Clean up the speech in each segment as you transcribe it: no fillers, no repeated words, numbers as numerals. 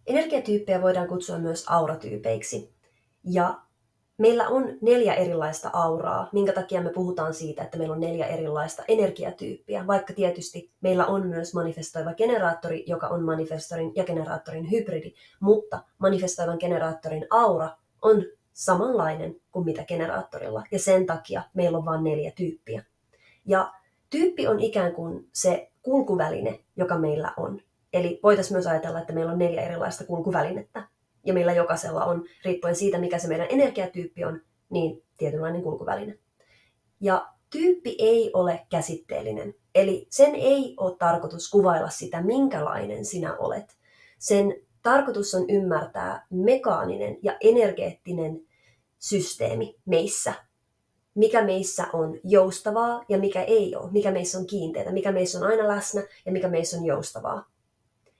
Energiatyyppejä voidaan kutsua myös auratyypeiksi. Ja meillä on 4 erilaista auraa, minkä takia me puhutaan siitä, että meillä on 4 erilaista energiatyyppiä, vaikka tietysti meillä on myös manifestoiva generaattori, joka on manifestorin ja generaattorin hybridi, mutta manifestoivan generaattorin aura on samanlainen kuin mitä generaattorilla, ja sen takia meillä on vain 4 tyyppiä. Ja tyyppi on ikään kuin se kulkuväline, joka meillä on. Eli voitaisiin myös ajatella, että meillä on 4 erilaista kulkuvälinettä. Ja meillä jokaisella on, riippuen siitä, mikä se meidän energiatyyppi on, niin tietynlainen kulkuväline. Ja tyyppi ei ole käsitteellinen. Eli sen ei ole tarkoitus kuvailla sitä, minkälainen sinä olet. Sen tarkoitus on ymmärtää mekaaninen ja energeettinen systeemi meissä. Mikä meissä on joustavaa ja mikä ei ole. Mikä meissä on kiinteää, mikä meissä on aina läsnä ja mikä meissä on joustavaa.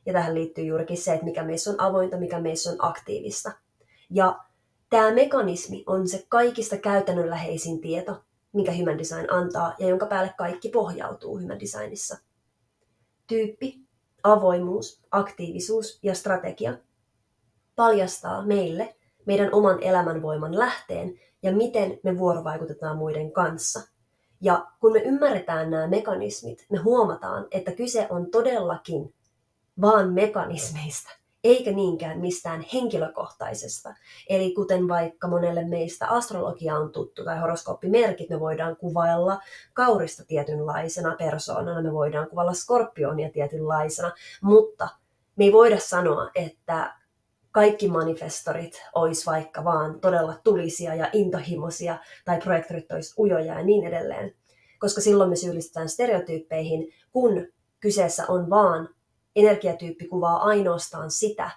Ja tähän liittyy juurikin se, että mikä meissä on avointa, mikä meissä on aktiivista. Ja tämä mekanismi on se kaikista käytännönläheisin tieto, minkä Human Design antaa ja jonka päälle kaikki pohjautuu Human Designissa. Tyyppi, avoimuus, aktiivisuus ja strategia paljastaa meille meidän oman elämänvoiman lähteen ja miten me vuorovaikutetaan muiden kanssa. Ja kun me ymmärretään nämä mekanismit, me huomataan, että kyse on todellakin vaan mekanismeista, eikä niinkään mistään henkilökohtaisesta. Eli kuten vaikka monelle meistä astrologia on tuttu tai horoskooppimerkit, me voidaan kuvailla Kaurista tietynlaisena persoonana, me voidaan kuvailla Skorpionia tietynlaisena, mutta me ei voida sanoa, että kaikki manifestorit olisi vaikka vaan todella tulisia ja intohimoisia tai projektorit olisi ujoja ja niin edelleen. Koska silloin me syyllistetään stereotyyppeihin, kun kyseessä on vaan energiatyyppi kuvaa ainoastaan sitä,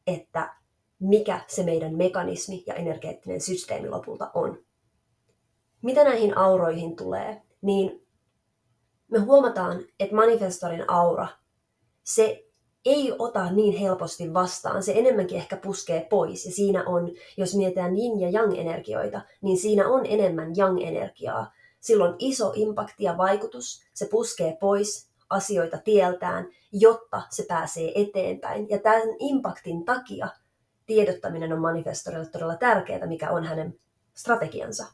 että mikä se meidän mekanismi ja energeettinen systeemi lopulta on. Mitä näihin auroihin tulee, niin me huomataan, että manifestorin aura, se ei ota niin helposti vastaan, se enemmänkin ehkä puskee pois. Ja siinä on, jos mietitään yin ja yang energioita, niin siinä on enemmän yang energiaa. Silloin iso impakti ja vaikutus, se puskee pois asioita tieltään, jotta se pääsee eteenpäin. Ja tämän impaktin takia tiedottaminen on manifestorille todella tärkeää, mikä on hänen strategiansa.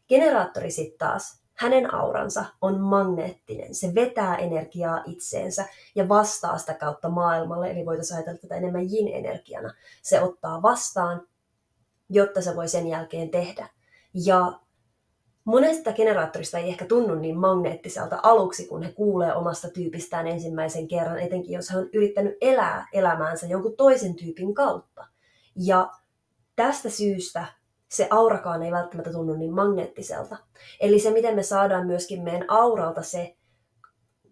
Generaattori sitten taas, hänen auransa on magneettinen. Se vetää energiaa itseensä ja vastaa sitä kautta maailmalle. Eli voitaisiin ajatella tätä enemmän yin-energiana. Se ottaa vastaan, jotta se voi sen jälkeen tehdä. Ja monesta generaattorista ei ehkä tunnu niin magneettiselta aluksi, kun he kuulee omasta tyypistään ensimmäisen kerran, etenkin jos he on yrittänyt elää elämäänsä jonkun toisen tyypin kautta. Ja tästä syystä se aurakaan ei välttämättä tunnu niin magneettiselta. Eli se, miten me saadaan myöskin meidän auralta se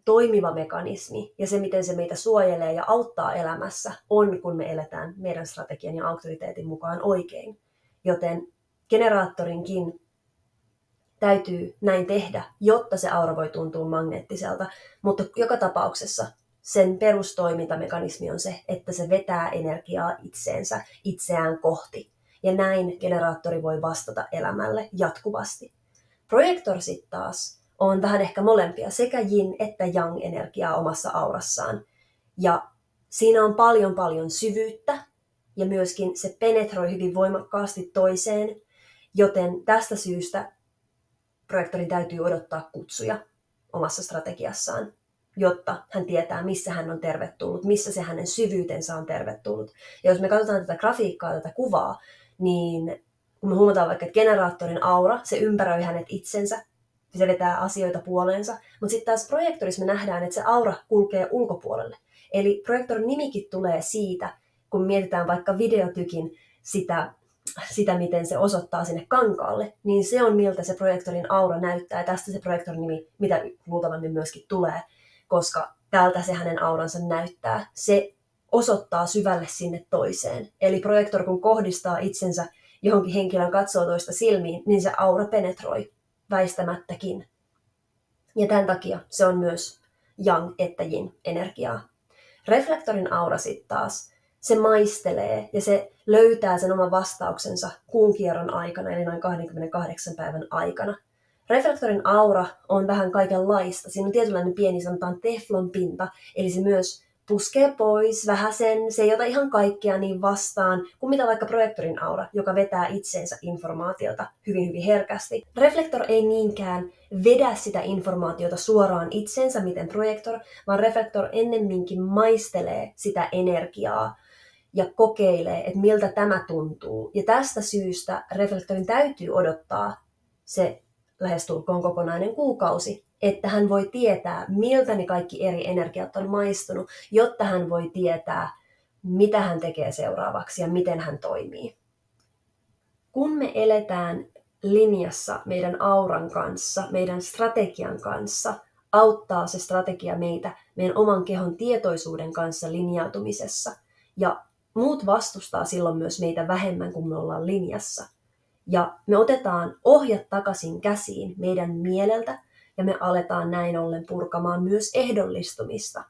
toimiva mekanismi ja se, miten se meitä suojelee ja auttaa elämässä, on kun me eletään meidän strategian ja auktoriteetin mukaan oikein. Joten generaattorinkin täytyy näin tehdä, jotta se aura voi tuntua magneettiselta, mutta joka tapauksessa sen perustoimintamekanismi on se, että se vetää energiaa itseään kohti. Ja näin generaattori voi vastata elämälle jatkuvasti. Projektor sitten taas on vähän ehkä molempia, sekä yin että yang energiaa omassa aurassaan. Ja siinä on paljon syvyyttä ja myöskin se penetroi hyvin voimakkaasti toiseen, joten tästä syystä projektorin täytyy odottaa kutsuja omassa strategiassaan, jotta hän tietää, missä hän on tervetullut, missä se hänen syvyytensä on tervetullut. Ja jos me katsotaan tätä grafiikkaa, tätä kuvaa, niin kun me huomataan vaikka, että generaattorin aura, se ympäröi hänet itsensä, se vetää asioita puoleensa, mutta sitten taas projektorissa me nähdään, että se aura kulkee ulkopuolelle. Eli projektorin nimikin tulee siitä, kun mietitään vaikka videotykin sitä, miten se osoittaa sinne kankaalle, niin se on miltä se projektorin aura näyttää. Ja tästä se projektorin nimi, mitä luultavasti myöskin tulee, koska tältä se hänen auransa näyttää. Se osoittaa syvälle sinne toiseen. Eli projektor kun kohdistaa itsensä johonkin henkilön katsoo toista silmiin, niin se aura penetroi väistämättäkin. Ja tämän takia se on myös yang että yin energiaa. Reflektorin aura sitten taas, se maistelee ja se löytää sen oman vastauksensa kuun kierron aikana, eli noin 28 päivän aikana. Reflektorin aura on vähän kaikenlaista. Siinä on tietynlainen pieni, sanotaan teflonpinta, eli se myös puskee pois vähäsen, se ei ota ihan kaikkea niin vastaan kuin mitä vaikka projektorin aura, joka vetää itseensä informaatiota hyvin hyvin herkästi. Reflektor ei niinkään vedä sitä informaatiota suoraan itseensä, miten projektor, vaan reflektor ennemminkin maistelee sitä energiaa ja kokeilee, että miltä tämä tuntuu. Ja tästä syystä reflektorin täytyy odottaa se lähestulkoon kokonainen kuukausi, että hän voi tietää, miltä ne kaikki eri energiat on maistunut, jotta hän voi tietää, mitä hän tekee seuraavaksi ja miten hän toimii. Kun me eletään linjassa meidän auran kanssa, meidän strategian kanssa, auttaa se strategia meitä meidän oman kehon tietoisuuden kanssa linjautumisessa. Ja muut vastustaa silloin myös meitä vähemmän, kun me ollaan linjassa. Ja me otetaan ohjat takaisin käsiin meidän mieleltä ja me aletaan näin ollen purkamaan myös ehdollistumista.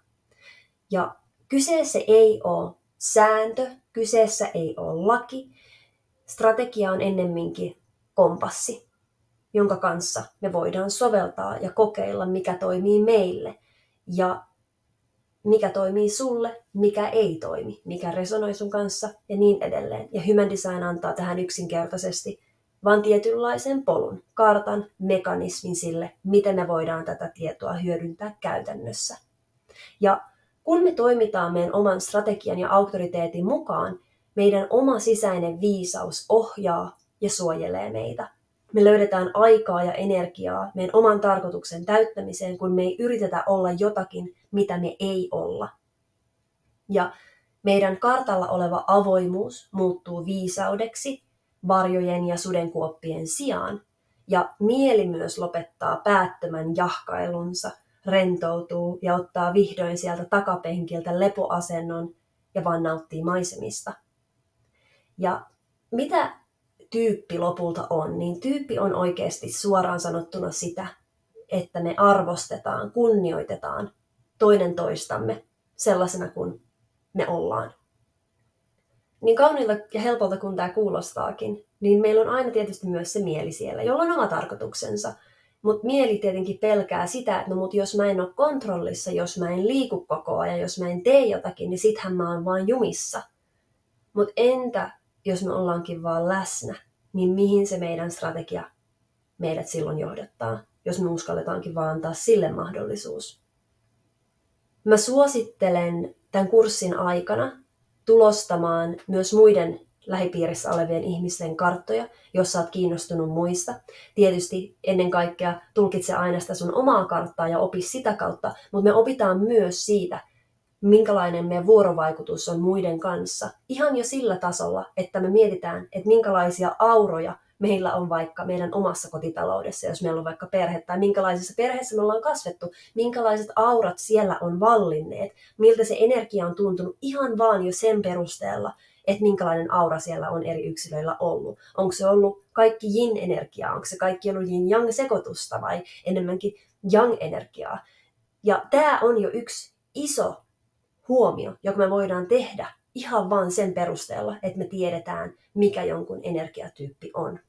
Ja kyseessä ei ole sääntö, kyseessä ei ole laki. Strategia on ennemminkin kompassi, jonka kanssa me voidaan soveltaa ja kokeilla, mikä toimii meille ja mikä toimii sulle, mikä ei toimi, mikä resonoi sun kanssa ja niin edelleen. Ja Human Design antaa tähän yksinkertaisesti vaan tietynlaisen polun, kartan, mekanismin sille, miten me voidaan tätä tietoa hyödyntää käytännössä. Ja kun me toimitaan meidän oman strategian ja auktoriteetin mukaan, meidän oma sisäinen viisaus ohjaa ja suojelee meitä. Me löydetään aikaa ja energiaa meidän oman tarkoituksen täyttämiseen, kun me ei yritetä olla jotakin, mitä me ei olla. Ja meidän kartalla oleva avoimuus muuttuu viisaudeksi varjojen ja sudenkuoppien sijaan. Ja mieli myös lopettaa päättömän jahkailunsa, rentoutuu ja ottaa vihdoin sieltä takapenkiltä lepoasennon ja vaan nauttii maisemista. Ja mitä tyyppi lopulta on, niin tyyppi on oikeasti suoraan sanottuna sitä, että me arvostetaan, kunnioitetaan toinen toistamme sellaisena kuin me ollaan. Niin kauniilta ja helpolta kuin tämä kuulostaakin, niin meillä on aina tietysti myös se mieli siellä, jolla on oma tarkoituksensa. Mutta mieli tietenkin pelkää sitä, että no mut jos mä en ole kontrollissa, jos mä en liiku koko ajan, jos mä en tee jotakin, niin sittenhän mä oon vaan jumissa. Mutta entä jos me ollaankin vaan läsnä, niin mihin se meidän strategia meidät silloin johdattaa, jos me uskalletaankin vaan antaa sille mahdollisuus. Mä suosittelen tämän kurssin aikana tulostamaan myös muiden lähipiirissä olevien ihmisten karttoja, jos sä oot kiinnostunut muista. Tietysti ennen kaikkea tulkitse aina sitä sun omaa karttaa ja opi sitä kautta, mutta me opitaan myös siitä, minkälainen meidän vuorovaikutus on muiden kanssa. Ihan jo sillä tasolla, että me mietitään, että minkälaisia auroja meillä on vaikka meidän omassa kotitaloudessa, jos meillä on vaikka perhe, tai minkälaisessa perheessä me ollaan kasvettu, minkälaiset aurat siellä on vallinneet, miltä se energia on tuntunut ihan vaan jo sen perusteella, että minkälainen aura siellä on eri yksilöillä ollut. Onko se ollut kaikki yin-energiaa, onko se kaikki ollut yin-yang-sekoitusta vai enemmänkin yang-energiaa. Ja tämä on jo yksi iso huomio, joka me voidaan tehdä ihan vaan sen perusteella, että me tiedetään, mikä jonkun energiatyyppi on.